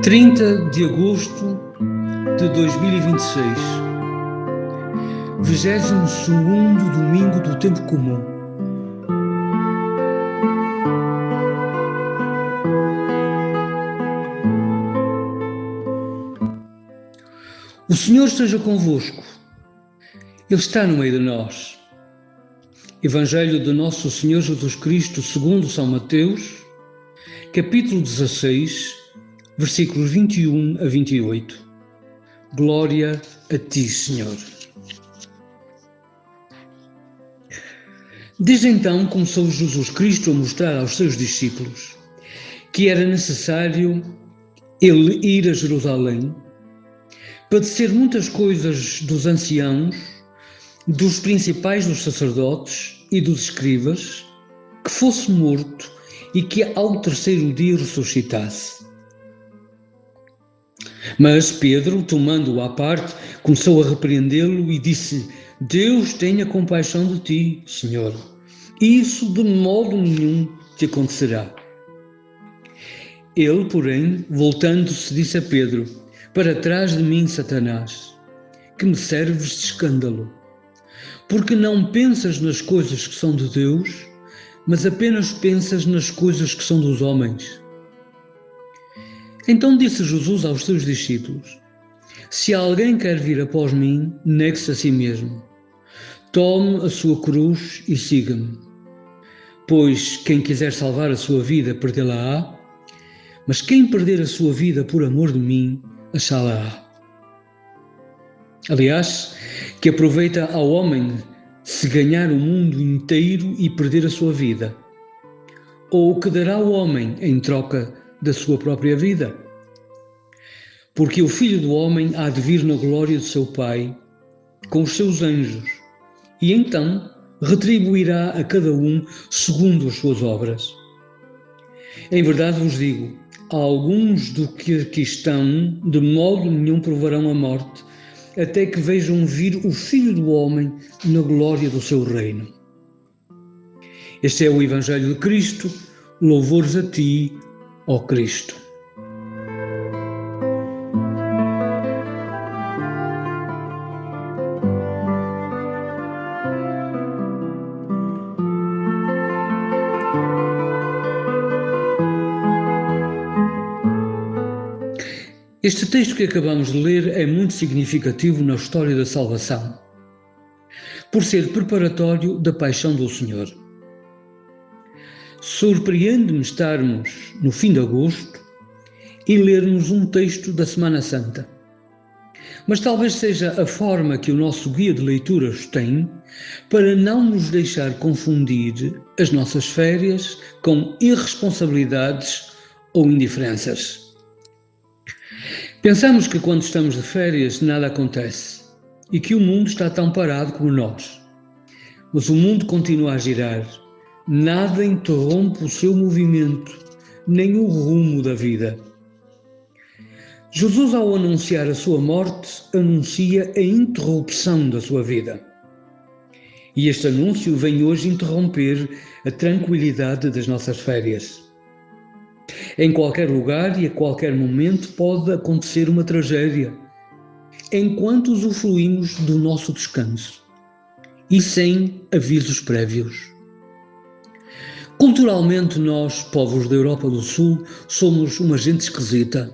30 de agosto de 2026, 22º domingo do tempo comum. O Senhor esteja convosco, Ele está no meio de nós. Evangelho de Nosso Senhor Jesus Cristo segundo São Mateus, capítulo 16, versículos 21 a 28. Glória a Ti, Senhor. Desde então começou Jesus Cristo a mostrar aos seus discípulos que era necessário Ele ir a Jerusalém, padecer muitas coisas dos anciãos, dos principais dos sacerdotes e dos escribas, que fosse morto e que ao terceiro dia ressuscitasse. Mas Pedro, tomando-o à parte, começou a repreendê-lo e disse: Deus tenha compaixão de ti, Senhor. Isso de modo nenhum te acontecerá. Ele, porém, voltando-se, disse a Pedro: Para trás de mim, Satanás, que me serves de escândalo, porque não pensas nas coisas que são de Deus, mas apenas pensas nas coisas que são dos homens. Então disse Jesus aos seus discípulos: Se alguém quer vir após mim, negue-se a si mesmo. Tome a sua cruz e siga-me. Pois quem quiser salvar a sua vida, perdê-la-á, mas quem perder a sua vida por amor de mim, achá-la-á. Aliás, que aproveita ao homem se ganhar o mundo inteiro e perder a sua vida? Ou que dará o homem em troca da sua própria vida? Porque o Filho do Homem há de vir na glória de seu Pai, com os seus anjos, e então retribuirá a cada um segundo as suas obras. Em verdade vos digo, alguns do que aqui estão, de modo nenhum provarão a morte, até que vejam vir o Filho do Homem na glória do seu reino. Este é o Evangelho de Cristo. Louvores a ti, ó Cristo. Este texto que acabamos de ler é muito significativo na história da salvação, por ser preparatório da paixão do Senhor. Surpreende-me estarmos no fim de agosto e lermos um texto da Semana Santa. Mas talvez seja a forma que o nosso guia de leituras tem para não nos deixar confundir as nossas férias com irresponsabilidades ou indiferenças. Pensamos que quando estamos de férias nada acontece e que o mundo está tão parado como nós. Mas o mundo continua a girar. Nada interrompe o seu movimento, nem o rumo da vida. Jesus, ao anunciar a sua morte, anuncia a interrupção da sua vida. E este anúncio vem hoje interromper a tranquilidade das nossas férias. Em qualquer lugar e a qualquer momento pode acontecer uma tragédia, enquanto usufruímos do nosso descanso e sem avisos prévios. Culturalmente, nós, povos da Europa do Sul, somos uma gente esquisita.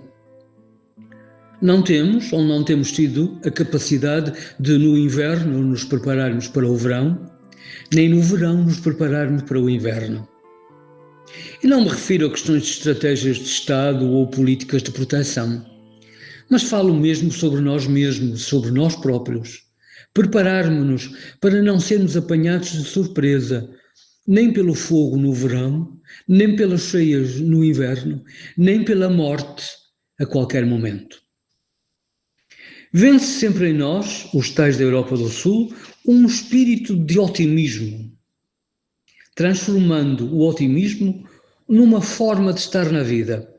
Não temos, ou não temos tido, a capacidade de no inverno nos prepararmos para o verão, nem no verão nos prepararmos para o inverno. E não me refiro a questões de estratégias de Estado ou políticas de proteção, mas falo mesmo sobre nós mesmos, sobre nós próprios. Prepararmos-nos para não sermos apanhados de surpresa, nem pelo fogo no verão, nem pelas cheias no inverno, nem pela morte a qualquer momento. Vence sempre em nós, os tais da Europa do Sul, um espírito de otimismo, transformando o otimismo numa forma de estar na vida.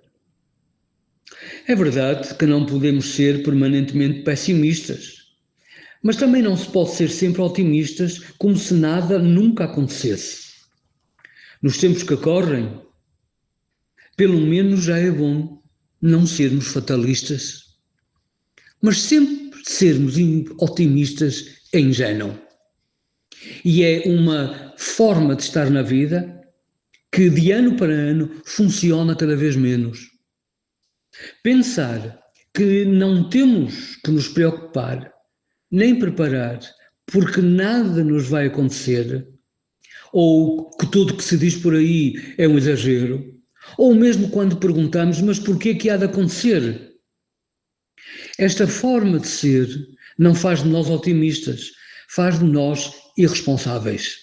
É verdade que não podemos ser permanentemente pessimistas, mas também não se pode ser sempre otimistas como se nada nunca acontecesse. Nos tempos que correm, pelo menos já é bom não sermos fatalistas, mas sempre sermos otimistas e ingênuos. E é uma forma de estar na vida que de ano para ano funciona cada vez menos. Pensar que não temos que nos preocupar, nem preparar, porque nada nos vai acontecer, ou que tudo que se diz por aí é um exagero, ou mesmo quando perguntamos, mas porquê que há de acontecer? Esta forma de ser não faz de nós otimistas, faz de nós irresponsáveis.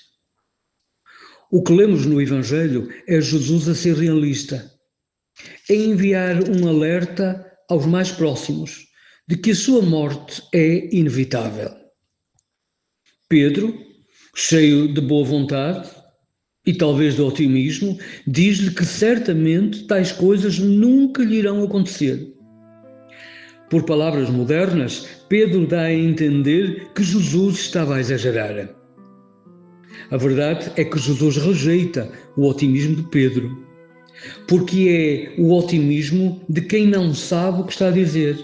O que lemos no Evangelho é Jesus a ser realista, a enviar um alerta aos mais próximos de que a sua morte é inevitável. Pedro, cheio de boa vontade e talvez de otimismo, diz-lhe que certamente tais coisas nunca lhe irão acontecer. Por palavras modernas, Pedro dá a entender que Jesus estava a exagerar. A verdade é que Jesus rejeita o otimismo de Pedro, porque é o otimismo de quem não sabe o que está a dizer.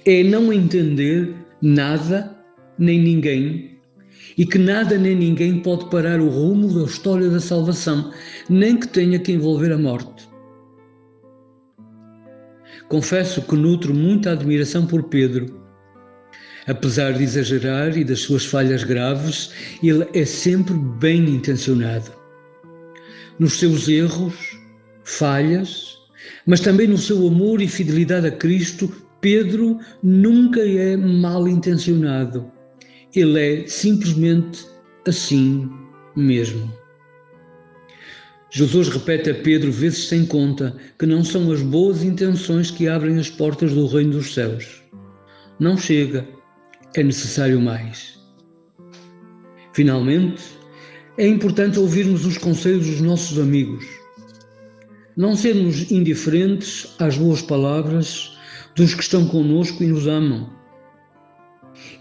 É não entender nada nem ninguém, e que nada nem ninguém pode parar o rumo da história da salvação, nem que tenha que envolver a morte. Confesso que nutro muita admiração por Pedro. Apesar de exagerar e das suas falhas graves, ele é sempre bem intencionado. Nos seus erros, falhas, mas também no seu amor e fidelidade a Cristo, Pedro nunca é mal intencionado. Ele é simplesmente assim mesmo. Jesus repete a Pedro vezes sem conta que não são as boas intenções que abrem as portas do reino dos céus. Não chega, é necessário mais. Finalmente, é importante ouvirmos os conselhos dos nossos amigos. Não sermos indiferentes às boas palavras dos que estão conosco e nos amam.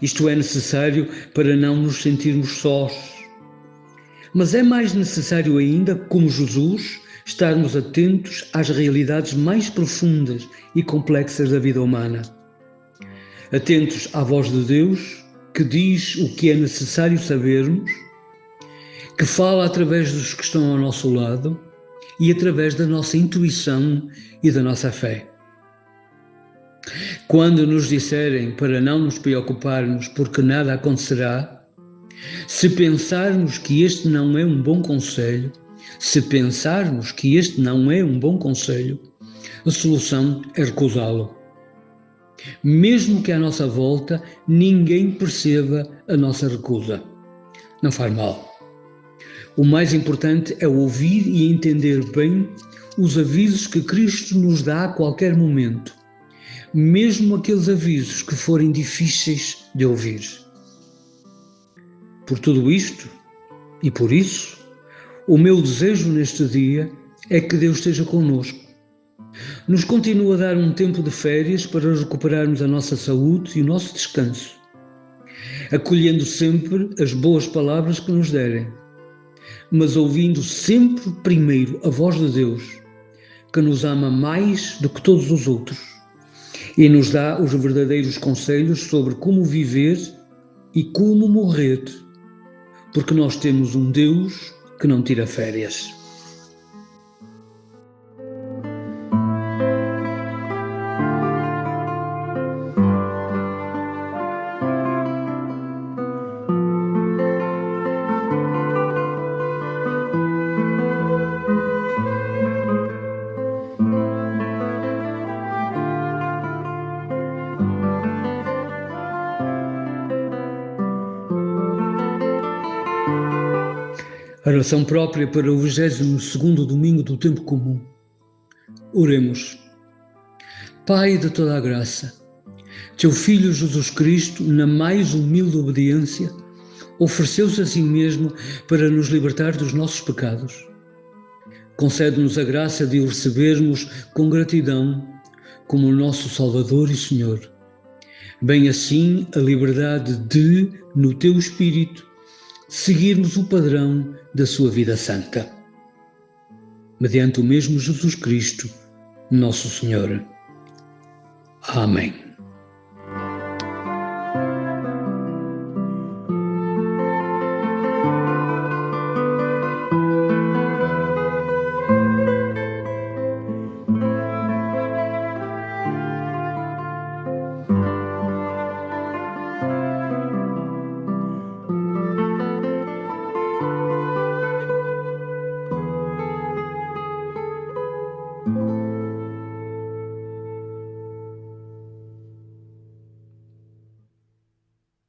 Isto é necessário para não nos sentirmos sós. Mas é mais necessário ainda, como Jesus, estarmos atentos às realidades mais profundas e complexas da vida humana. Atentos à voz de Deus, que diz o que é necessário sabermos, que fala através dos que estão ao nosso lado e através da nossa intuição e da nossa fé. Quando nos disserem para não nos preocuparmos porque nada acontecerá, se pensarmos que este não é um bom conselho, a solução é recusá-lo. Mesmo que à nossa volta ninguém perceba a nossa recusa. Não faz mal. O mais importante é ouvir e entender bem os avisos que Cristo nos dá a qualquer momento, mesmo aqueles avisos que forem difíceis de ouvir. Por tudo isto, e por isso, o meu desejo neste dia é que Deus esteja conosco. Nos continue a dar um tempo de férias para recuperarmos a nossa saúde e o nosso descanso, acolhendo sempre as boas palavras que nos derem, mas ouvindo sempre primeiro a voz de Deus, que nos ama mais do que todos os outros e nos dá os verdadeiros conselhos sobre como viver e como morrer, porque nós temos um Deus que não tira férias. Oração própria para o 22º domingo do tempo comum. Oremos. Pai de toda a graça, teu Filho Jesus Cristo, na mais humilde obediência, ofereceu-se a si mesmo para nos libertar dos nossos pecados. Concede-nos a graça de o recebermos com gratidão como nosso Salvador e Senhor. Bem assim a liberdade de, no teu Espírito, seguirmos o padrão da sua vida santa. Mediante o mesmo Jesus Cristo. Nosso Senhor. Amém.